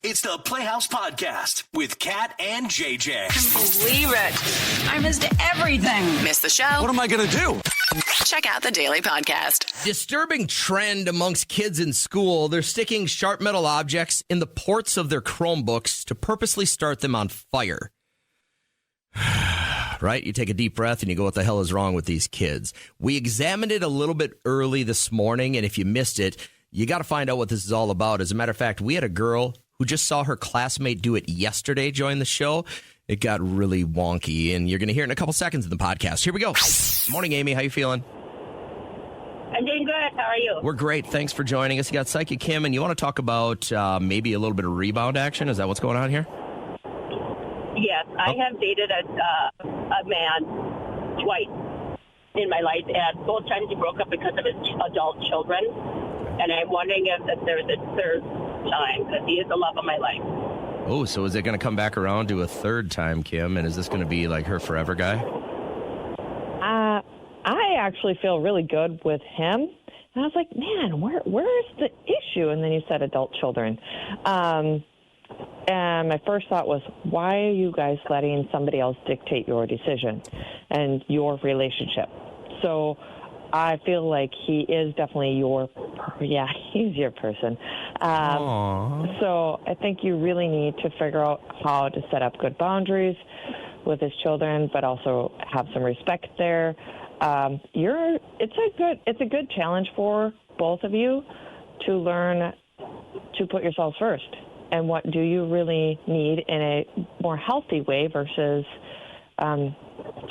It's the Playhouse Podcast with Kat and JJ. Believe it. I missed everything. Missed the show? What am I going to do? Check out the Daily Podcast. Disturbing trend amongst kids in school. They're sticking sharp metal objects in the ports of their Chromebooks to purposely start them on fire. Right? You take a deep breath and you go, what the hell is wrong with these kids? We examined it a little bit early this morning, and if you missed it, you got to find out what this is all about. As a matter of fact, we had a girl who just saw her classmate do it yesterday join the show. It got really wonky, and you're going to hear it in a couple seconds in the podcast. Here we go. Morning, Amy. How you feeling? I'm doing good. How are you? We're great. Thanks for joining us. You got Psychic Kim, and you want to talk about maybe a little bit of rebound action? Is that what's going on here? Yes, I have dated a man twice in my life, and both times he broke up because of his adult children. And I'm wondering if there's a third time, because he is the love of my life. Oh, so is it going to come back around to a third time, Kim? And is this going to be like her forever guy? I actually feel really good with him. And I was like, man, where's the issue? And then you said adult children. And my first thought was, why are you guys letting somebody else dictate your decision and your relationship? So I feel like he is definitely he's your person. So I think you really need to figure out how to set up good boundaries with his children, but also have some respect there. It's a good challenge for both of you to learn to put yourselves first. And what do you really need in a more healthy way versus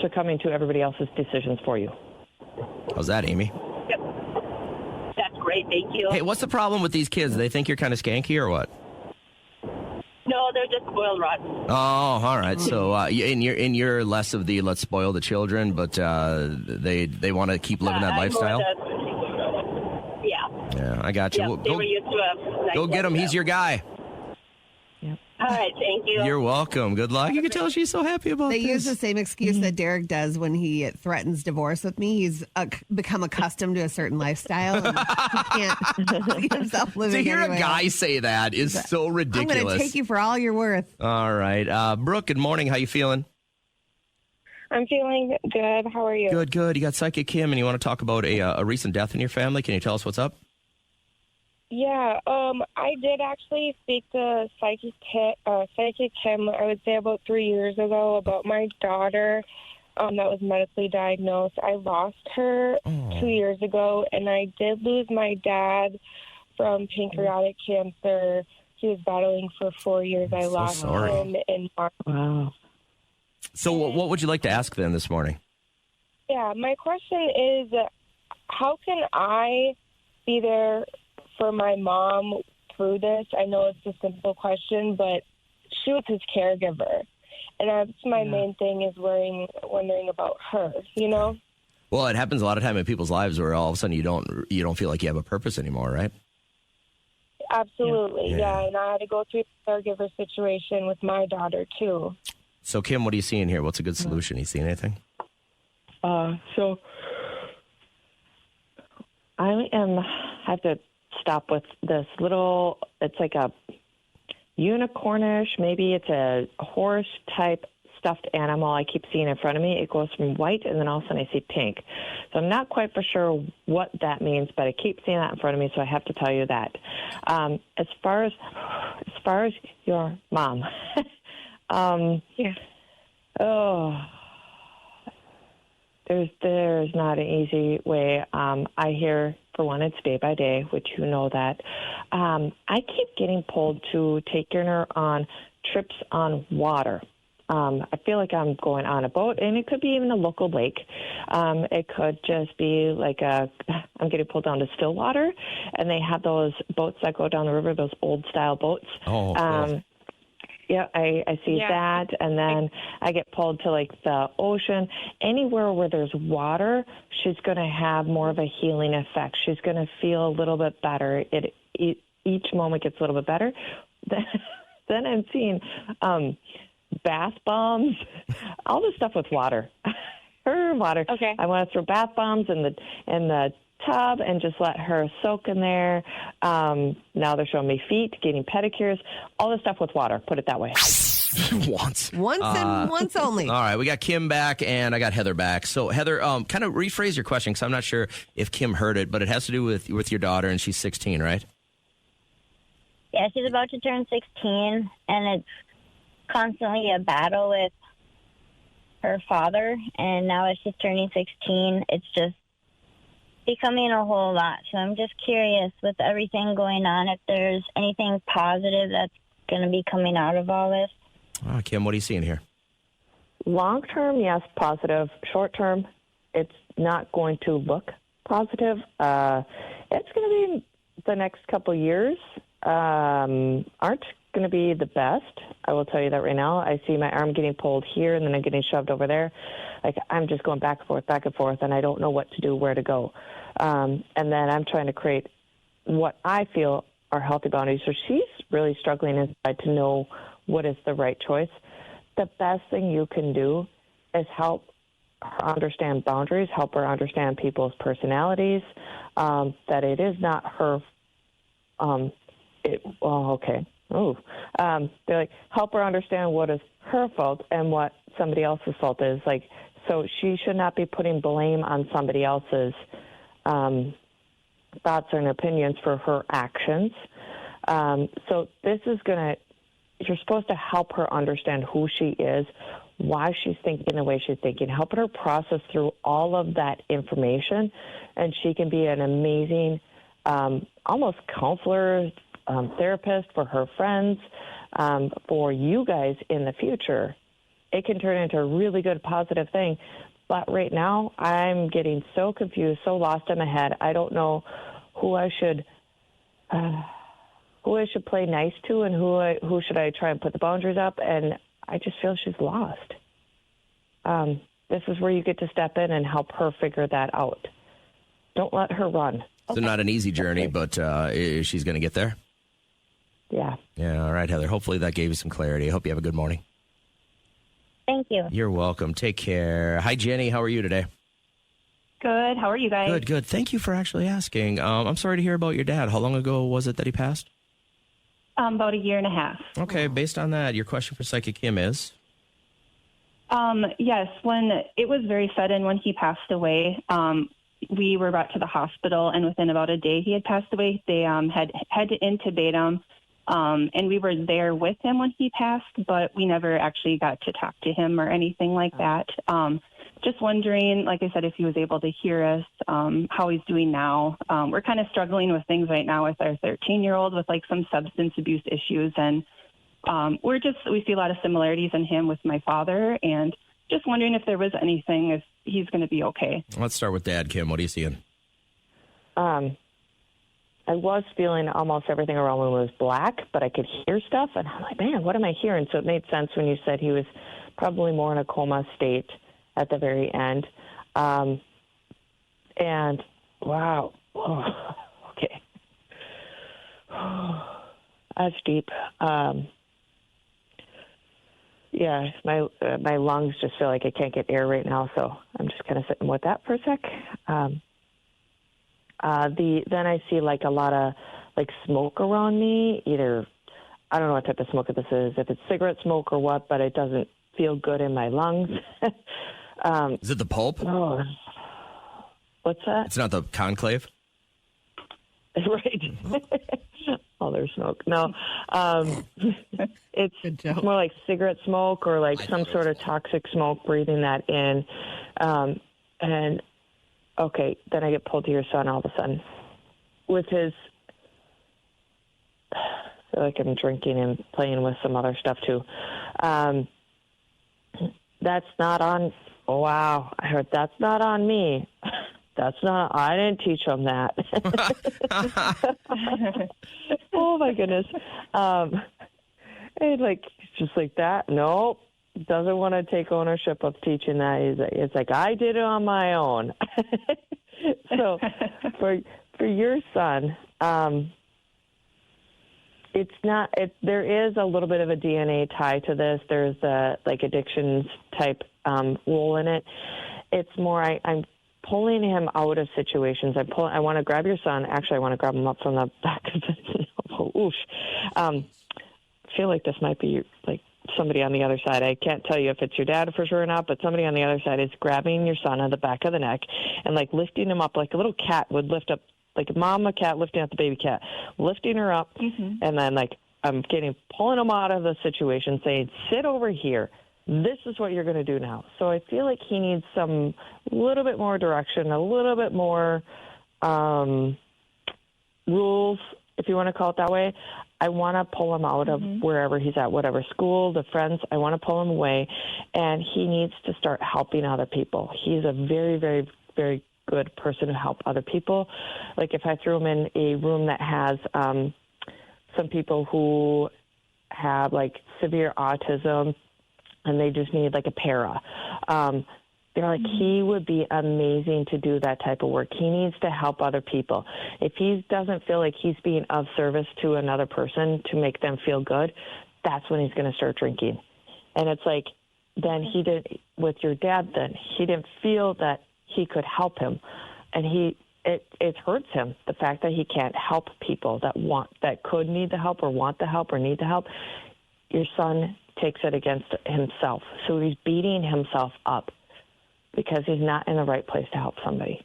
succumbing to everybody else's decisions for you? How's that, Amy? Yep. That's great. Thank you. Hey, what's the problem with these kids? They think you're kind of skanky or what? No, they're just spoiled rotten. Oh, all right. So you're less of the let's spoil the children, but they want to keep living that lifestyle? Yeah, I got you. Yeah, Well, they were used to a go get him. He's your guy. All right, thank you. You're welcome. Good luck. You can tell she's so happy about They this. use the same excuse that Derek does when he threatens divorce with me. He's become accustomed to a certain lifestyle, and he can't see himself living To hear a anywhere guy else. say that is so ridiculous. I'm going to take you for all you're worth. All right. Brooke, good morning. How you feeling? I'm feeling good. How are you? Good. You got Psychic Kim, and you want to talk about a recent death in your family. Can you tell us what's up? Yeah, I did actually speak to Psychic Kim, I would say about 3 years ago, about my daughter that was medically diagnosed. I lost her 2 years ago, and I did lose my dad from pancreatic cancer. He was battling for 4 years. I lost him in March. Wow. So what would you like to ask then this morning? Yeah, my question is, how can I be there for my mom through this? I know it's a simple question, but she was his caregiver. And that's my main thing is wondering about her, you know? Well, it happens a lot of time in people's lives where all of a sudden you don't feel like you have a purpose anymore, right? Absolutely, yeah. And I had to go through the caregiver situation with my daughter, too. So, Kim, what are you seeing here? What's a good solution? You seeing anything? So I have to stop with this little, it's like a unicornish, maybe it's a horse type stuffed animal I keep seeing in front of me. It goes from white and then all of a sudden I see pink. So I'm not quite for sure what that means, but I keep seeing that in front of me, so I have to tell you that. As far as your mom, there's not an easy way. I hear, for one, it's day by day, which you know that. I keep getting pulled to taking her on trips on water. I feel like I'm going on a boat, and it could be even a local lake. It could just be like I'm getting pulled down to Stillwater, and they have those boats that go down the river, those old-style boats. Oh, yeah, I see that, and then I get pulled to, like, the ocean. Anywhere where there's water, she's going to have more of a healing effect. She's going to feel a little bit better. Each moment gets a little bit better. Then I'm seeing bath bombs, all this stuff with water. Her water. Okay. I want to throw bath bombs in the tub and just let her soak in there. Now they're showing me feet, getting pedicures, all this stuff with water, put it that way. Once and once only. All right, we got Kim back and I got Heather back. So Heather, kind of rephrase your question because I'm not sure if Kim heard it, but it has to do with your daughter and she's 16, right? Yeah, she's about to turn 16, and it's constantly a battle with her father. And now as she's turning 16, it's just becoming a whole lot. So I'm just curious, with everything going on, if there's anything positive that's going to be coming out of all this. Kim, what are you seeing here? Long term, yes, positive. Short term, it's not going to look positive. It's going to be the next couple years. Aren't going to be the best. I will tell you that right now. I see my arm getting pulled here and then I'm getting shoved over there. Like I'm just going back and forth, and I don't know what to do, where to go. And then I'm trying to create what I feel are healthy boundaries. So she's really struggling inside to know what is the right choice. The best thing you can do is help her understand boundaries, help her understand people's personalities, that it is not her they're like, help her understand what is her fault and what somebody else's fault is. Like, so she should not be putting blame on somebody else's thoughts and opinions for her actions. So this is you're supposed to help her understand who she is, why she's thinking the way she's thinking, helping her process through all of that information, and she can be an amazing almost counselor, therapist for her friends, for you guys in the future. It can turn into a really good, positive thing. But right now, I'm getting so confused, so lost in my head. I don't know who I should play nice to and who should I try and put the boundaries up. And I just feel she's lost. This is where you get to step in and help her figure that out. Don't let her run. So not an easy journey, but she's going to get there? Yeah. Yeah, all right, Heather. Hopefully that gave you some clarity. I hope you have a good morning. Thank you. You're welcome. Take care. Hi, Jenny. How are you today? Good. How are you guys? Good. Thank you for actually asking. I'm sorry to hear about your dad. How long ago was it that he passed? About a year and a half. Okay, based on that, your question for Psychic Kim is? Yes, when it was very sudden when he passed away, we were brought to the hospital, and within about a day he had passed away. They had to intubate him, and we were there with him when he passed, but we never actually got to talk to him or anything like that. Just wondering, like I said, if he was able to hear us, how he's doing now. We're kind of struggling with things right now with our 13-year-old with like some substance abuse issues, and we see a lot of similarities in him with my father, and just wondering if there was anything, if he's going to be okay. Let's start with Dad, Kim. What are you seeing? I was feeling almost everything around me was black, but I could hear stuff, and I'm like, man, what am I hearing? So it made sense when you said he was probably more in a coma state at the very end. And, wow. Oh, okay. That's deep. Yeah, my lungs just feel like I can't get air right now, so I'm just kind of sitting with that for a sec. Then I see like a lot of like smoke around me. Either I don't know what type of smoke this is, if it's cigarette smoke or what, but it doesn't feel good in my lungs. Is it the pulp? Oh, what's that? It's not the conclave? Right. Oh, there's smoke. No, it's more like cigarette smoke or like some sort of toxic smoke, breathing that in. And, okay, then I get pulled to your son all of a sudden. With his, I feel like I'm drinking and playing with some other stuff too. That's not on, wow, I heard that's not on me. I didn't teach him that. Oh my goodness. And like, just like that. Nope. Doesn't want to take ownership of teaching that. It's like, I did it on my own. So for your son, it's not, there is a little bit of a DNA tie to this. There's a like addictions type role in it. It's more, I'm pulling him out of situations. I want to grab your son. Actually, I want to grab him up from the back of the oosh. I feel like this might be like somebody on the other side. I can't tell you if it's your dad for sure or not, but somebody on the other side is grabbing your son on the back of the neck and like lifting him up like a little cat would lift up, like a mama cat lifting up the baby cat, lifting her up, and then like I'm pulling him out of the situation, saying, sit over here. This is what you're going to do now. So I feel like he needs a little bit more direction, a little bit more rules, if you want to call it that way. I want to pull him out of wherever he's at, whatever school, the friends. I want to pull him away, and he needs to start helping other people. He's a very, very, very good person to help other people. Like if I threw him in a room that has some people who have like severe autism and they just need like a para. They're like, he would be amazing to do that type of work. He needs to help other people. If he doesn't feel like he's being of service to another person to make them feel good, that's when he's going to start drinking. And it's like, then he didn't, with your dad then, he didn't feel that he could help him. And it hurts him, the fact that he can't help people that could need the help or want the help or need the help. Your son takes it against himself. So he's beating himself up because he's not in the right place to help somebody.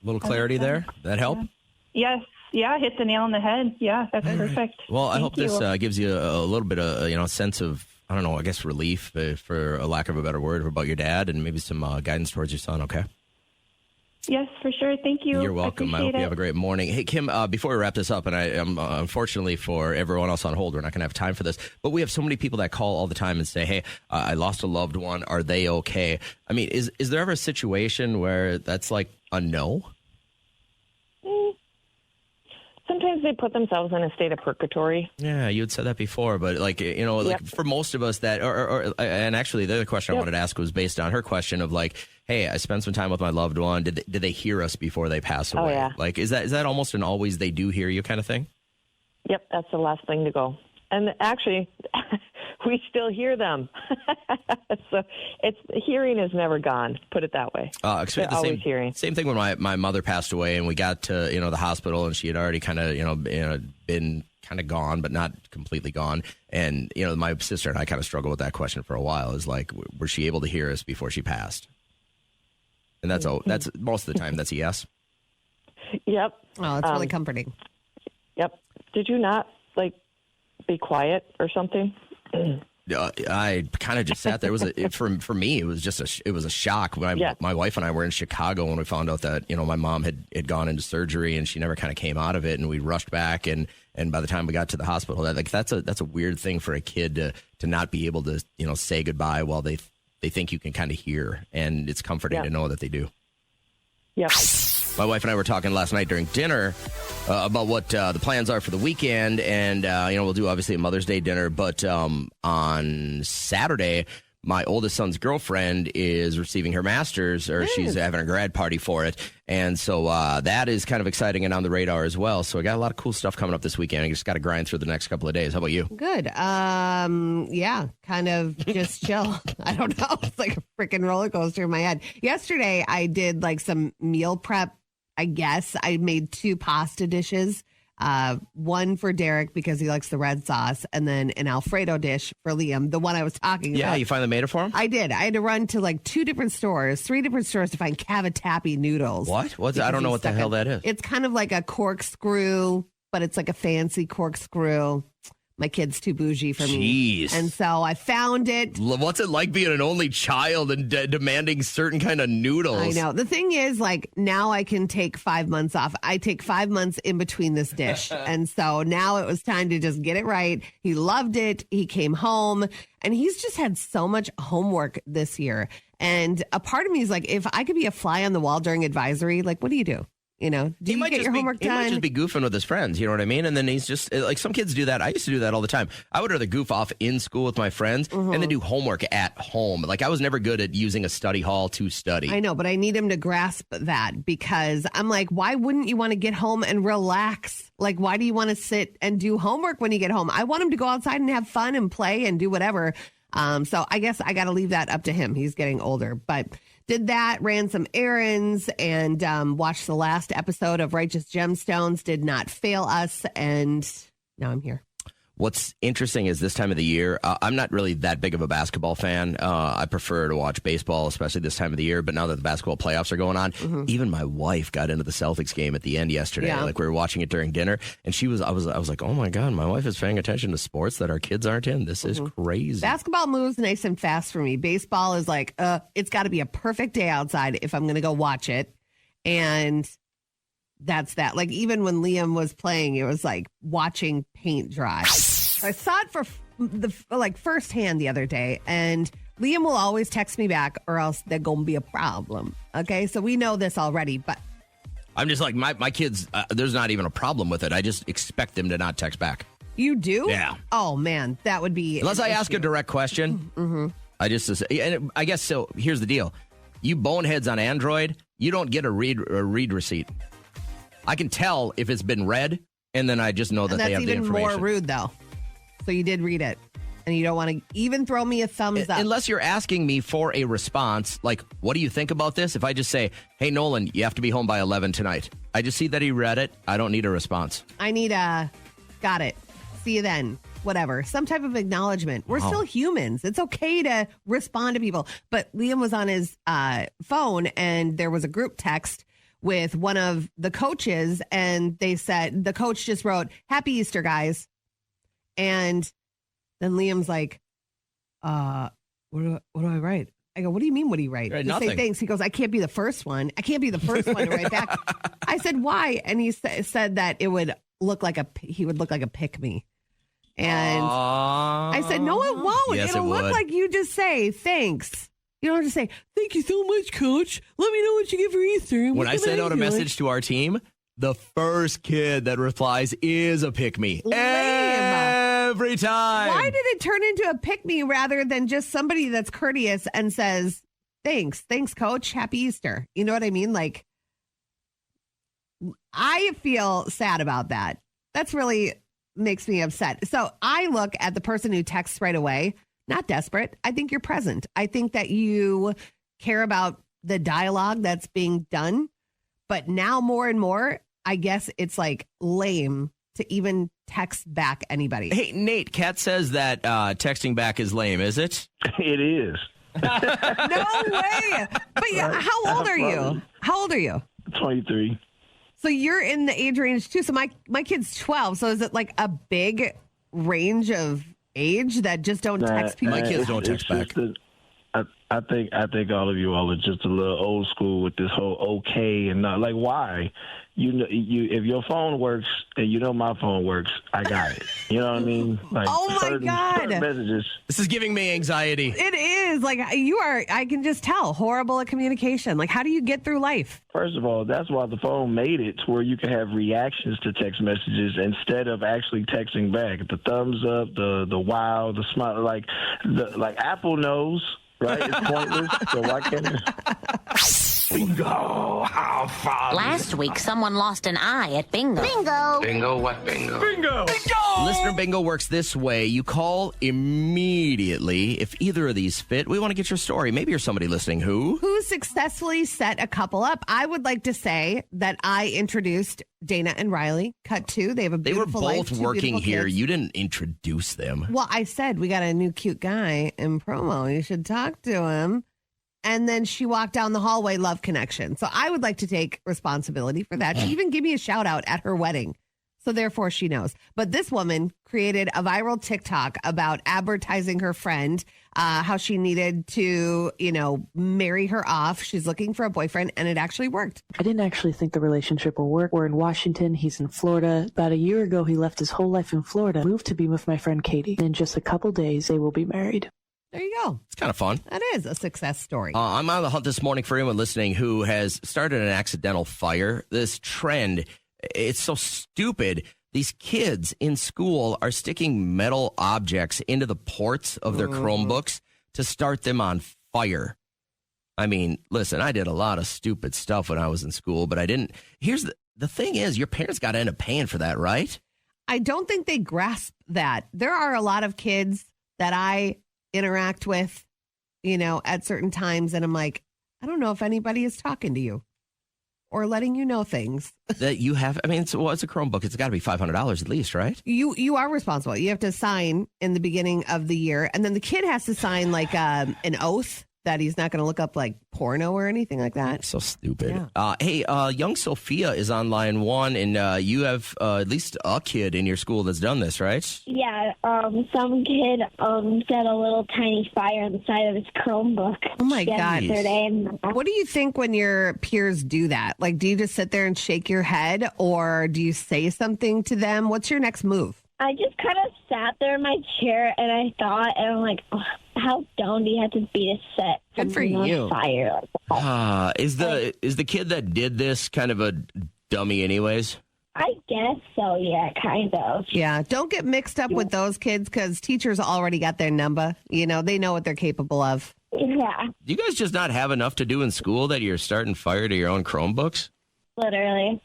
A little clarity there. That help? Yes. Yeah, hit the nail on the head. Yeah, that's perfect. Well, I hope this gives you a little bit of, sense of, I don't know, I guess relief, for a lack of a better word, about your dad and maybe some guidance towards your son, okay? Yes, for sure. Thank you. You're welcome. I hope you have a great morning. Hey, Kim, before we wrap this up, and unfortunately for everyone else on hold, we're not going to have time for this, but we have so many people that call all the time and say, hey, I lost a loved one. Are they okay? I mean, is there ever a situation where that's like a no? Sometimes they put themselves in a state of purgatory. Yeah, you had said that before, but like for most of us that, and actually the other question I wanted to ask was based on her question of like, hey, I spent some time with my loved one. Did they hear us before they pass away? Oh, yeah. Like, is that almost an always they do hear you kind of thing? Yep, that's the last thing to go. And actually, we still hear them. So hearing is never gone, put it that way. They're always hearing. Same thing when my mother passed away and we got to, the hospital and she had already kind of, been kind of gone, but not completely gone. And, my sister and I kind of struggled with that question for a while. Is like, was she able to hear us before she passed? And that's most of the time, that's a yes. Yep. Oh, it's really comforting. Yep. Did you not, be quiet or something? I kind of just sat there. For me, it was just a shock. My wife and I were in Chicago when we found out that, my mom had gone into surgery and she never kind of came out of it. And we rushed back. And by the time we got to the hospital, that's a weird thing for a kid to not be able to, say goodbye while they think you can kind of hear. And it's comforting to know that they do. Yep. My wife and I were talking last night during dinner about what the plans are for the weekend. And, we'll do obviously a Mother's Day dinner. But on Saturday, my oldest son's girlfriend is receiving her master's, or she's having a grad party for it. And so that is kind of exciting and on the radar as well. So I got a lot of cool stuff coming up this weekend. I just got to grind through the next couple of days. How about you? Good. Yeah, kind of just chill. I don't know. It's like a freaking roller coaster in my head. Yesterday, I did some meal prep. I guess I made 2 pasta dishes. One for Derek because he likes the red sauce, and then an Alfredo dish for Liam, the one I was talking about. Yeah, you finally made it for him? I did. I had to run to 3 different stores to find cavatappi noodles. What? I don't know what the hell that is. It's kind of like a corkscrew, but it's like a fancy corkscrew. My kid's too bougie for me. Jeez. And so I found it. What's it like being an only child and demanding certain kind of noodles? I know. The thing is, now I can take 5 months off. I take 5 months in between this dish. And so now it was time to just get it right. He loved it. He came home and he's just had so much homework this year. And a part of me is if I could be a fly on the wall during advisory, what do you do? Do you get your homework done? He might just be goofing with his friends, you know what I mean? And then he's just, some kids do that. I used to do that all the time. I would rather goof off in school with my friends and then do homework at home. I was never good at using a study hall to study. I know, but I need him to grasp that because I'm why wouldn't you want to get home and relax? Why do you want to sit and do homework when you get home? I want him to go outside and have fun and play and do whatever. So I guess I got to leave that up to him. He's getting older, but did that, ran some errands, and watched the last episode of Righteous Gemstones. Did not fail us, and now I'm here. What's interesting is this time of the year, I'm not really that big of a basketball fan. I prefer to watch baseball, especially this time of the year. But now that the basketball playoffs are going on, even my wife got into the Celtics game at the end yesterday. Yeah. Like we were watching it during dinner, and I was like, oh my God, my wife is paying attention to sports that our kids aren't in. This is crazy. Basketball moves nice and fast for me. Baseball is like, it's got to be a perfect day outside if I'm going to go watch it. And that's that. Like even when Liam was playing, it was like watching paint dry. I saw it for the firsthand the other day, and Liam will always text me back or else there's going to be a problem. Okay, so we know this already, but I'm just like, my kids, there's not even a problem with it. I just expect them to not text back. You do? Yeah. Oh, man, that would be... Unless I ask a direct question. I just, and I guess, so here's the deal. You boneheads on Android, you don't get a read receipt. I can tell if it's been read, and then I just know that they have the information. That's even more rude, though. So you did read it, and you don't want to even throw me a thumbs up. Unless you're asking me for a response, like, what do you think about this? If I just say, hey, Nolan, you have to be home by 11 tonight. I just see that he read it. I don't need a response. I need got it. See you then. Whatever. Some type of acknowledgement. We're still humans. It's okay to respond to people. But Liam was on his phone, and there was a group text with one of the coaches, and they said, the coach just wrote, Happy Easter, guys. And then Liam's like, what do I write? I go, what do you mean, what do you write? Nothing. Say thanks. He goes, I can't be the first one. I can't be the first one to write back. I said, why? And he said that he would look like a pick me. And I said, no, it won't. Yes, It'll look like you just say thanks. You don't have to say, thank you so much, coach. Let me know what you get for Easter. When I send out a message to our team, the first kid that replies is a pick me. Every time. Why did it turn into a pick me rather than just somebody that's courteous and says, thanks, coach, happy Easter? You know what I mean? Like, I feel sad about that. That's really makes me upset. So I look at the person who texts right away, not desperate. I think you're present. I think that you care about the dialogue that's being done. But now more and more, I guess it's like lame to even text back anybody. Hey, Nate, Kat says that texting back is lame, is it? It is. No way. But how old are you? How old are you? 23. So you're in the age range too. So my kid's 12. So is it like a big range of age that just don't text people? My kids don't text back. I think all of you all are just a little old school with this whole okay and not like why. You know, if your phone works and you know my phone works, I got it. You know what I mean? Like, oh my God! Messages. This is giving me anxiety. It is like you are. I can just tell horrible at communication. Like, how do you get through life? First of all, that's why the phone made it to where you can have reactions to text messages instead of actually texting back. The thumbs up, the wow, the smile. Like Apple knows, right? It's pointless. So why can't it? Bingo! How fun! Last week, someone lost an eye at bingo. Bingo! Bingo what bingo? Bingo! Bingo! Listener bingo works this way. You call immediately. If either of these fit, we want to get your story. Maybe you're somebody listening who successfully set a couple up. I would like to say that I introduced Dana and Riley. Cut two. They have a beautiful life. They were both working here. Kids. You didn't introduce them. Well, I said we got a new cute guy in promo. You should talk to him. And then she walked down the hallway, love connection. So I would like to take responsibility for that. She even gave me a shout out at her wedding. So therefore she knows. But this woman created a viral TikTok about advertising her friend, how she needed to, marry her off. She's looking for a boyfriend, and it actually worked. I didn't actually think the relationship will work. We're in Washington. He's in Florida. About a year ago, he left his whole life in Florida, moved to be with my friend Katie. In just a couple days, they will be married. There you go. It's kind of fun. That is a success story. I'm on the hunt this morning for anyone listening who has started an accidental fire. This trend, it's so stupid. These kids in school are sticking metal objects into the ports of their Chromebooks to start them on fire. I mean, listen, I did a lot of stupid stuff when I was in school, but I didn't. Here's the thing is, your parents got to end up paying for that, right? I don't think they grasp that. There are a lot of kids that I interact with, at certain times, and I'm like, I don't know if anybody is talking to you or letting you know things. That you have, I mean, it's a Chromebook. It's got to be $500 at least, right? You are responsible. You have to sign in the beginning of the year, and then the kid has to sign like an oath that he's not going to look up like porno or anything like that. So stupid. Yeah. Hey, young Sophia is on line 1, and you have at least a kid in your school that's done this, right? Yeah, some kid set a little tiny fire on the side of his Chromebook. Oh my God. Yesterday. What do you think when your peers do that? Like, do you just sit there and shake your head, or do you say something to them? What's your next move? I just kind of sat there in my chair and I thought, and I'm like, oh, how dumb do you have to be to set Good for something on you. fire? Is the kid that did this kind of a dummy anyways? I guess so, yeah, kind of. Yeah, don't get mixed up with those kids because teachers already got their number. You know, they know what they're capable of. Yeah, Do you guys just not have enough to do in school that you're starting fire to your own Chromebooks? literally.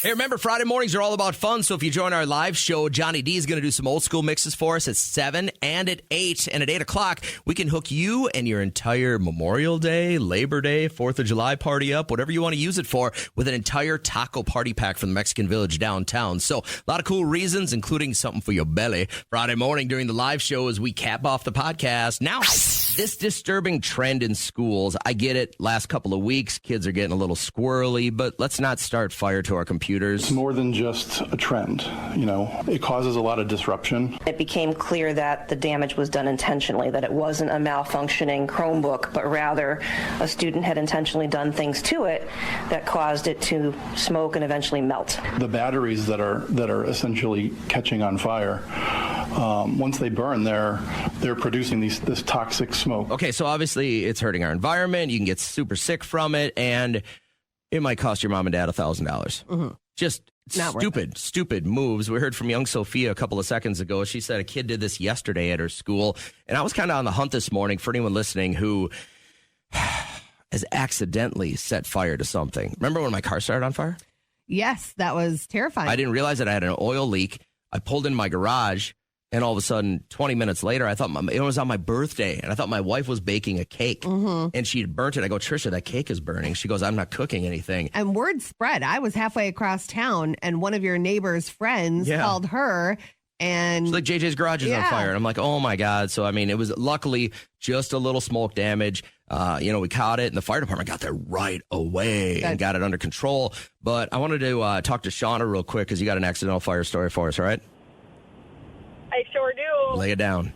Hey, remember, Friday mornings are all about fun, so if you join our live show, Johnny D is going to do some old school mixes for us at 7 and at 8. And at 8 o'clock, we can hook you and your entire Memorial Day, Labor Day, 4th of July party up, whatever you want to use it for, with an entire taco party pack from the Mexican Village downtown. So a lot of cool reasons, including something for your belly. Friday morning during the live show as we cap off the podcast. Now, this disturbing trend in schools, I get it. Last couple of weeks, kids are getting a little squirrely, but let's not start fire to our computers. It's more than just a trend. You know, it causes a lot of disruption. It became clear that the damage was done intentionally, that it wasn't a malfunctioning Chromebook, but rather a student had intentionally done things to it that caused it to smoke and eventually melt. The batteries that are essentially catching on fire, once they burn, they're producing this toxic smoke. Okay, so obviously it's hurting our environment. You can get super sick from it, and it might cost your mom and dad $1,000. Mm-hmm. Just Not stupid moves. We heard from young Sophia a couple of seconds ago. She said a kid did this yesterday at her school, and I was kind of on the hunt this morning for anyone listening who has accidentally set fire to something. Remember when my car started on fire? Yes, that was terrifying. I didn't realize that I had an oil leak. I pulled in my garage, and all of a sudden, 20 minutes later, I thought it was on my birthday, and I thought my wife was baking a cake, and she had burnt it. I go, Trisha, that cake is burning. She goes, I'm not cooking anything. And word spread. I was halfway across town, and one of your neighbor's friends called her, and she's like, JJ's garage is on fire. And I'm like, oh, my God. So, I mean, it was luckily just a little smoke damage. We caught it, and the fire department got there right away and got it under control. But I wanted to talk to Shauna real quick because you got an accidental fire story for us, all right? I sure do. Lay it down.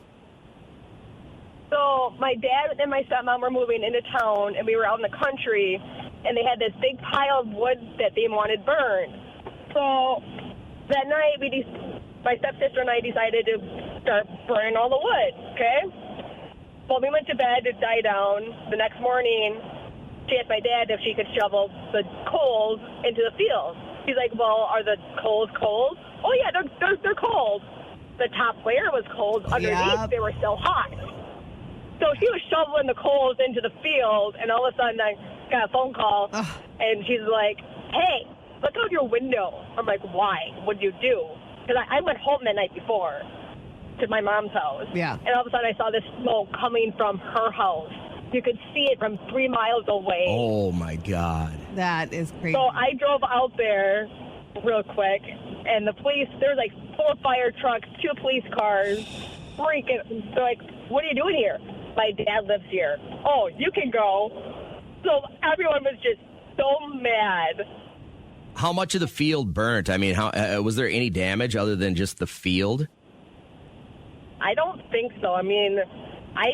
So my dad and my stepmom were moving into town, and we were out in the country, and they had this big pile of wood that they wanted burned. So that night, my stepsister and I decided to start burning all the wood, okay? Well, we went to bed to die down. The next morning, she asked my dad if she could shovel the coals into the field. He's like, well, are the coals cold? Oh, yeah, they're cold. The top layer was cold. Underneath, they were still hot. So she was shoveling the coals into the field, and all of a sudden I got a phone call, and she's like, hey, look out your window. I'm like, why? What'd you do? Because I went home the night before to my mom's house. Yeah. And all of a sudden I saw this smoke coming from her house. You could see it from 3 miles away. Oh, my God. That is crazy. So I drove out there real quick, and the police, there's like 4 fire trucks, 2 police cars, freaking. They're like, what are you doing here? My dad lives here. Oh, you can go. So everyone was just so mad. How much of the field burnt? I mean, how was there any damage other than just the field? I don't think so. I mean, I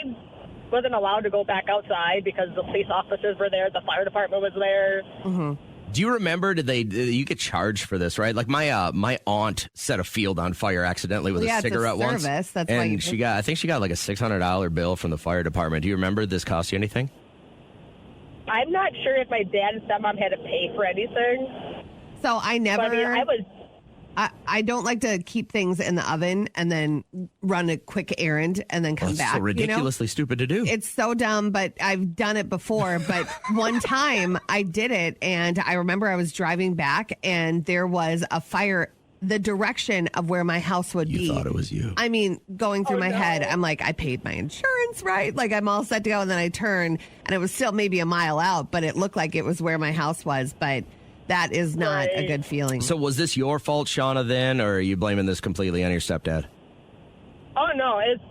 wasn't allowed to go back outside because the police officers were there. The fire department was there. Mm-hmm. Do you remember, you get charged for this, right? Like my aunt set a field on fire accidentally with a cigarette once. That's and I think she got like a $600 bill from the fire department. Do you remember this cost you anything? I'm not sure if my dad and stepmom had to pay for anything. So I never... But, I mean, I don't like to keep things in the oven and then run a quick errand and then come back. It's so ridiculously stupid to do. It's so dumb, but I've done it before. But one time I did it, and I remember I was driving back, and there was a fire the direction of where my house would be. You thought it was you. I mean, going through my head, I'm like, I paid my insurance, right? Like, I'm all set to go. And then I turn, and it was still maybe a mile out, but it looked like it was where my house was. But that is not a good feeling. So was this your fault, Shauna, then, or are you blaming this completely on your stepdad? Oh, no, it's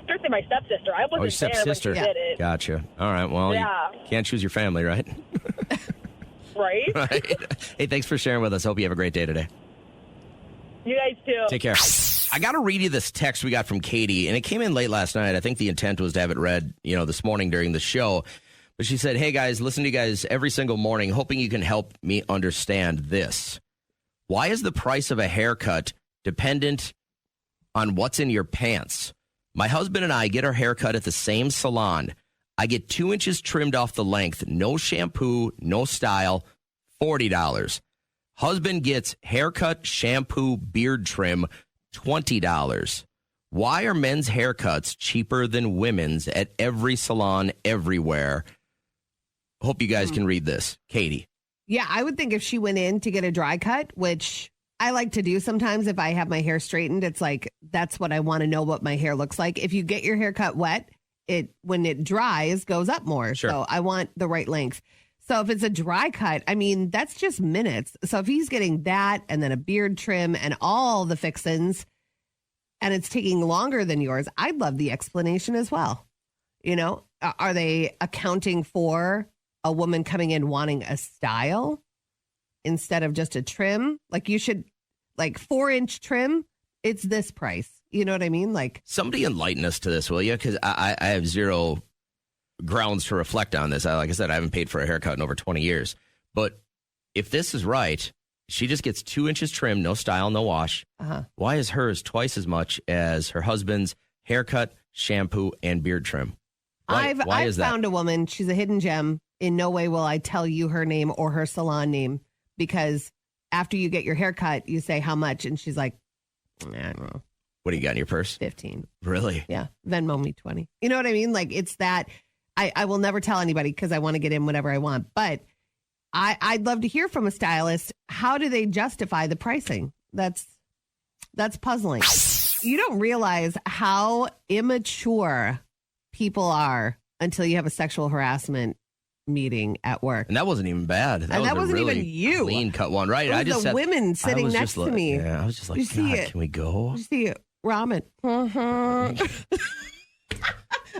strictly my stepsister. I wasn't your stepsister. there when she did it. Gotcha. All right. Well, you can't choose your family, right? Right? Right. Hey, thanks for sharing with us. Hope you have a great day today. You guys too. Take care. I got to read you this text we got from Katie, and it came in late last night. I think the intent was to have it read, this morning during the show. But she said, hey, guys, listen to you guys every single morning, hoping you can help me understand this. Why is the price of a haircut dependent on what's in your pants? My husband and I get our haircut at the same salon. I get 2 inches trimmed off the length, no shampoo, no style, $40. Husband gets haircut, shampoo, beard trim, $20. Why are men's haircuts cheaper than women's at every salon everywhere? Hope you guys can read this. Katie. Yeah, I would think if she went in to get a dry cut, which I like to do sometimes if I have my hair straightened, it's like, that's what I want to know what my hair looks like. If you get your hair cut wet, when it dries, goes up more. Sure. So I want the right length. So if it's a dry cut, I mean, that's just minutes. So if he's getting that and then a beard trim and all the fixins, and it's taking longer than yours, I'd love the explanation as well. Are they accounting for a woman coming in wanting a style instead of just a trim? Like, you should, 4-inch trim, it's this price. You know what I mean? Like, somebody enlighten us to this, will you? Because I have zero grounds to reflect on this. Like I said, I haven't paid for a haircut in over 20 years. But if this is right, she just gets 2 inches trim, no style, no wash. Why is hers twice as much as her husband's haircut, shampoo, and beard trim? Why I've is that? found a woman. She's a hidden gem. In no way will I tell you her name or her salon name, because after you get your haircut, you say how much, and she's like, I don't know. What do you got in your purse? 15. Really? Yeah. Venmo me 20. You know what I mean? Like, it's that. I will never tell anybody because I want to get in whatever I want. But I'd love to hear from a stylist. How do they justify the pricing? That's puzzling. You don't realize how immature people are until you have a sexual harassment meeting at work. And that wasn't even bad. That wasn't really even you. Clean cut one, right? It was the women sitting next to me. Yeah, I was just like, God, can we go? You see it, ramen.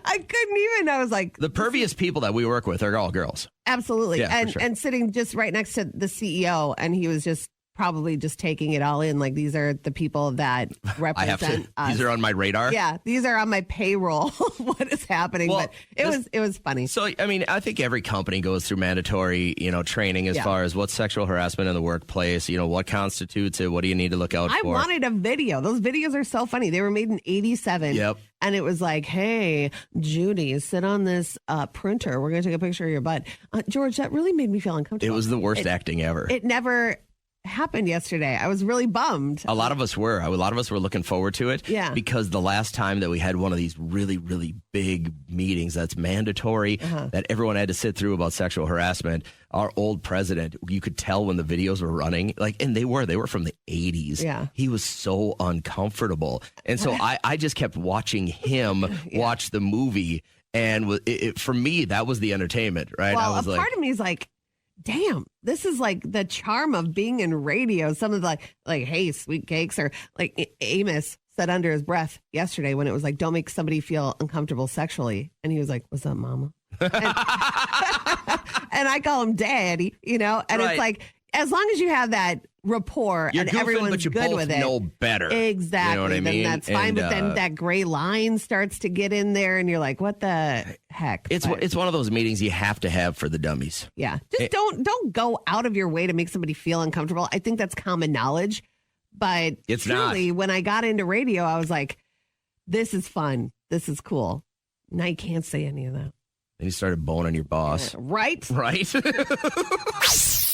I couldn't even. I was like, the pervious people that we work with are all girls. Absolutely. Yeah, and for sure. and sitting just right next to the CEO, and he was just probably just taking it all in. Like, these are the people that represent us. These are on my radar. Yeah, these are on my payroll. What is happening? Well, but it was funny. So, I mean, I think every company goes through mandatory, training as far as what's sexual harassment in the workplace, what constitutes it, what do you need to look out for? I wanted a video. Those videos are so funny. They were made in 87. Yep. And it was like, hey, Judy, sit on this printer. We're going to take a picture of your butt. George, that really made me feel uncomfortable. It was the worst acting ever. It never happened yesterday. I was really bummed. A lot of us were. Looking forward to it. Yeah. Because the last time that we had one of these really, really big meetings that's mandatory, that everyone had to sit through about sexual harassment, our old president, you could tell when the videos were running, and they were from the 80s. Yeah. He was so uncomfortable. And so I just kept watching him watch the movie. And for me, that was the entertainment, right? Well, I was part of me is like, damn, this is like the charm of being in radio. Some of the like, hey, sweet cakes, or like Amos said under his breath yesterday when it was like, don't make somebody feel uncomfortable sexually. And he was like, what's up, mama? And I call him daddy, and It's like, as long as you have that rapport You're and goofing, everyone's but you good both with it. know better. Exactly. You know what I mean? Then that's fine. But then that gray line starts to get in there and you're like, what the heck? It's one of those meetings you have to have for the dummies. Yeah. Just don't go out of your way to make somebody feel uncomfortable. I think that's common knowledge. But it's truly, not. When I got into radio, I was like, this is fun. This is cool. Now you can't say any of that. And you started boning your boss. Right? Right?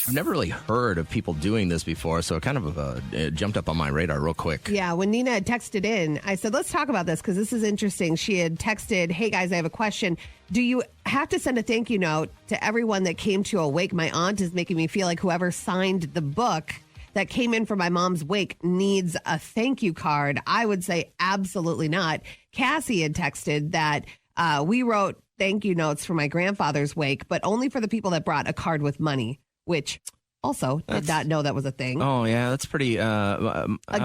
I've never really heard of people doing this before, so it kind of it jumped up on my radar real quick. Yeah, when Nina had texted in, I said, let's talk about this because this is interesting. She had texted, hey guys, I have a question. Do you have to send a thank you note to everyone that came to Awake? My aunt is making me feel like whoever signed the book that came in for my mom's wake needs a thank you card, I would say absolutely not. Cassie had texted that we wrote thank you notes for my grandfather's wake, but only for the people that brought a card with money, which also did not know that was a thing. Oh, yeah, that's pretty...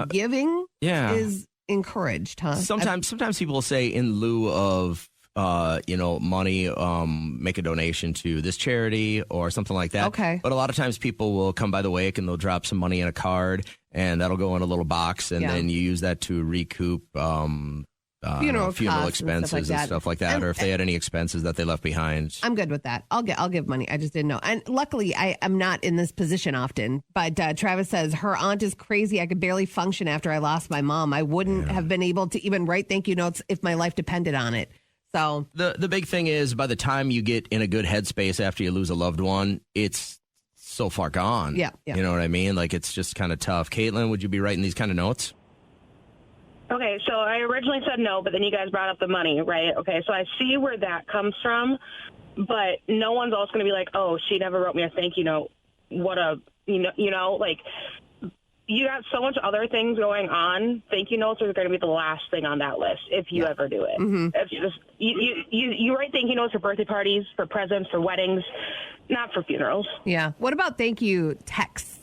giving yeah. is encouraged, huh? Sometimes people will say in lieu of money, make a donation to this charity or something like that. Okay. But a lot of times people will come by the wake and they'll drop some money in a card and that'll go in a little box and then you use that to recoup funeral expenses and stuff like that, or if they had any expenses that they left behind. I'm good with that. I'll give money. I just didn't know. And luckily, I'm not in this position often. But Travis says her aunt is crazy. I could barely function after I lost my mom. I wouldn't have been able to even write thank you notes if my life depended on it. So the big thing is by the time you get in a good headspace after you lose a loved one, it's so far gone. Yeah. You know what I mean? Like, it's just kind of tough. Caitlin, would you be writing these kind of notes? Okay, so I originally said no, but then you guys brought up the money, right? Okay, so I see where that comes from, but no one's also going to be like, oh, she never wrote me a thank you note. What a, like, you got so much other things going on. Thank you notes are going to be the last thing on that list if you ever do it. Mm-hmm. It's just, you write thank you notes for birthday parties, for presents, for weddings, not for funerals. Yeah. What about thank you texts?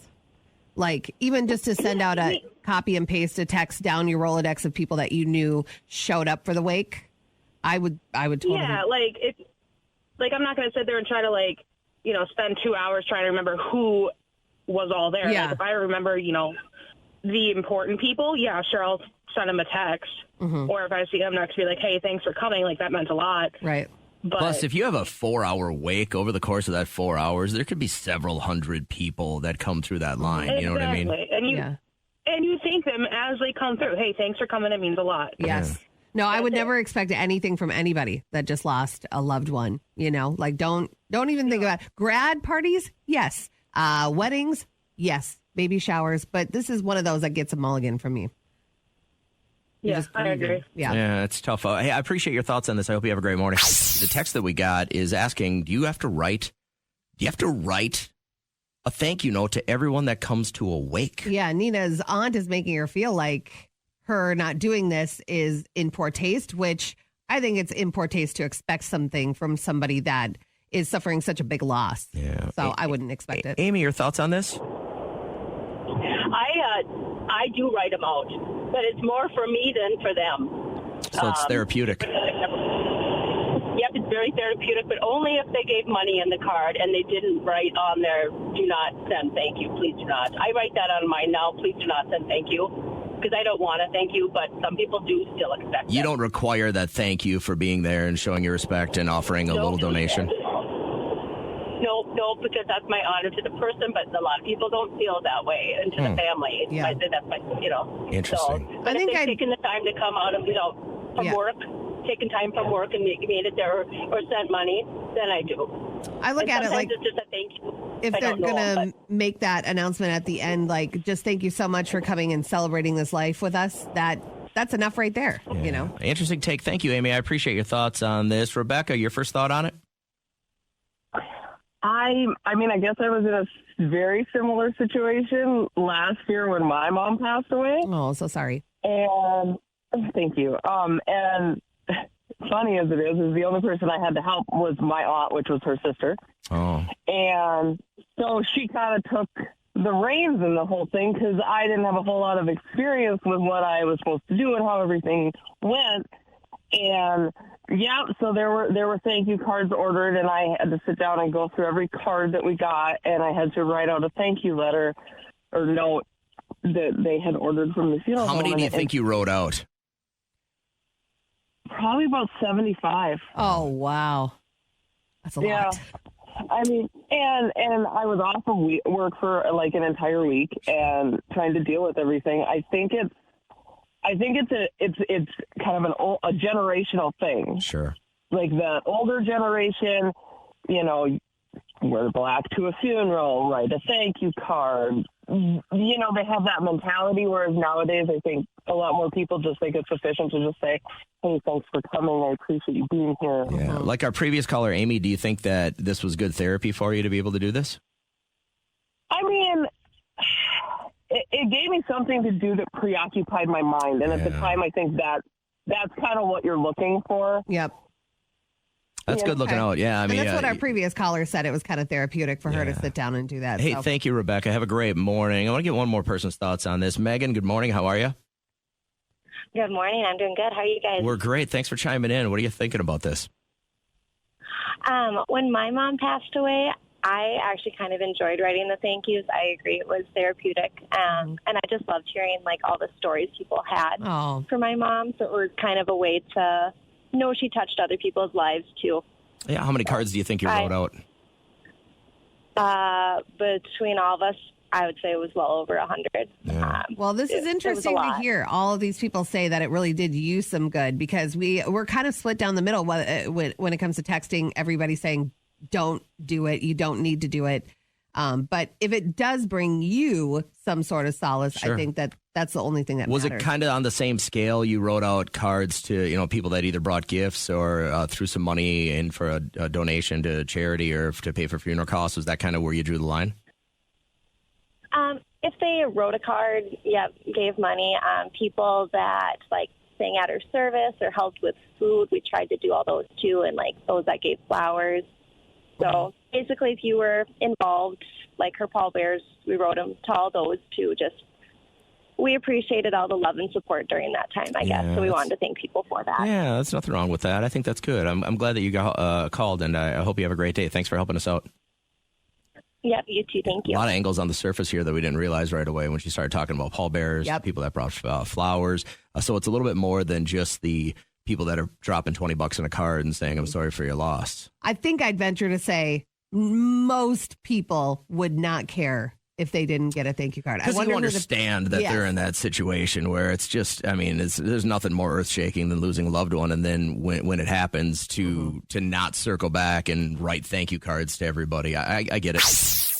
Like, even just to send out a copy and paste a text down your Rolodex of people that you knew showed up for the wake. I would totally. Yeah, like I'm not going to sit there and try to spend 2 hours trying to remember who was all there. Yeah. Like, if I remember, the important people, yeah, sure, I'll send them a text. Mm-hmm. Or if I see them next, be like, hey, thanks for coming. Like, that meant a lot. Right. But, plus, if you have a 4-hour wake over the course of that 4 hours, there could be several hundred people that come through that line. Exactly. You know what I mean? And you thank them as they come through. Hey, thanks for coming. It means a lot. Yes. Yeah. No, I would never expect anything from anybody that just lost a loved one. Like don't even think about it. Grad parties. Yes. Weddings. Yes. Baby showers. But this is one of those that gets a mulligan from me. Yeah, I agree. Yeah, it's tough. Hey, I appreciate your thoughts on this. I hope you have a great morning. The text that we got is asking, do you have to write a thank you note to everyone that comes to a wake? Yeah, Nina's aunt is making her feel like her not doing this is in poor taste, which I think it's in poor taste to expect something from somebody that is suffering such a big loss. Yeah. So I wouldn't expect it. Amy, your thoughts on this? I do write them out, but it's more for me than for them. So it's therapeutic. Yep, it's very therapeutic, but only if they gave money in the card and they didn't write on there, do not send thank you, please do not. I write that on mine now, please do not send thank you, because I don't want to thank you, but some people do still expect You it. don't require that thank you for being there and showing your respect and offering a little donation? No, because that's my honor to the person, but a lot of people don't feel that way, and to the family. Yeah. That's my, Interesting. So, but if they've taken the time to come out of, from work, taken time from work and made it there or sent money, then I do. I look at it like it's just a thank you. if they're going to make that announcement at the end, like, just thank you so much for coming and celebrating this life with us, that's enough right there, Interesting take. Thank you, Amy. I appreciate your thoughts on this. Rebecca, your first thought on it? I mean, I guess I was in a very similar situation last year when my mom passed away. Oh, so sorry. And thank you. And funny as it is the only person I had to help was my aunt, which was her sister. Oh. And so she kind of took the reins in the whole thing because I didn't have a whole lot of experience with what I was supposed to do and how everything went. And yeah, so there were thank you cards ordered, and I had to sit down and go through every card that we got, and I had to write out a thank you letter or note that they had ordered from the funeral home. How many do you think you wrote out? Probably about 75. Oh, wow. That's a lot. I mean, and I was off of work for like an entire week and trying to deal with everything. I think it's kind of a generational thing. Sure. Like the older generation, wear black to a funeral, write a thank you card. They have that mentality, whereas nowadays I think a lot more people just think it's sufficient to just say, hey, thanks for coming. I appreciate you being here. Yeah. Like our previous caller, Amy, do you think that this was good therapy for you to be able to do this? I mean, it gave me something to do that preoccupied my mind. And at the time, I think that's kind of what you're looking for. Yep. That's good looking out. Yeah, I mean, that's what our previous caller said. It was kind of therapeutic for her to sit down and do that. Hey, so. Thank you, Rebecca. Have a great morning. I want to get one more person's thoughts on this. Megan, good morning. How are you? Good morning. I'm doing good. How are you guys? We're great. Thanks for chiming in. What are you thinking about this? When my mom passed away, I actually kind of enjoyed writing the thank yous. I agree. It was therapeutic. And I just loved hearing, like, all the stories people had for my mom. So it was kind of a way to know she touched other people's lives, too. Yeah. How many cards do you think you wrote out? Between all of us, I would say it was well over 100. Yeah. Well, this is interesting to hear. All of these people say that it really did you some good, because we're kind of split down the middle when it comes to texting. Everybody's saying, don't do it. You don't need to do it. But if it does bring you some sort of solace, Sure. I think that's the only thing that Was matters. it kind of on the same scale? You wrote out cards to people that either brought gifts or threw some money in for a donation to charity or to pay for funeral costs. Was that kind of where you drew the line? If they wrote a card, gave money, people that, like, sang at her service or helped with food, we tried to do all those, too, and, like, those that gave flowers. So basically, if you were involved, like her pallbearers, we wrote them to all those, too. Just, we appreciated all the love and support during that time, I guess. So we wanted to thank people for that. Yeah, there's nothing wrong with that. I think that's good. I'm glad that you got called, and I hope you have a great day. Thanks for helping us out. Yep, you too. Thank you. A lot of angles on the surface here that we didn't realize right away when she started talking about pallbearers, people that brought flowers. So it's a little bit more than just the people that are dropping $20 in a card and saying, I'm sorry for your loss. I think I'd venture to say most people would not care if they didn't get a thank you card. Because you understand that they're in that situation where it's just, I mean, there's nothing more earth-shaking than losing a loved one. And then when it happens to not circle back and write thank you cards to everybody, I get it.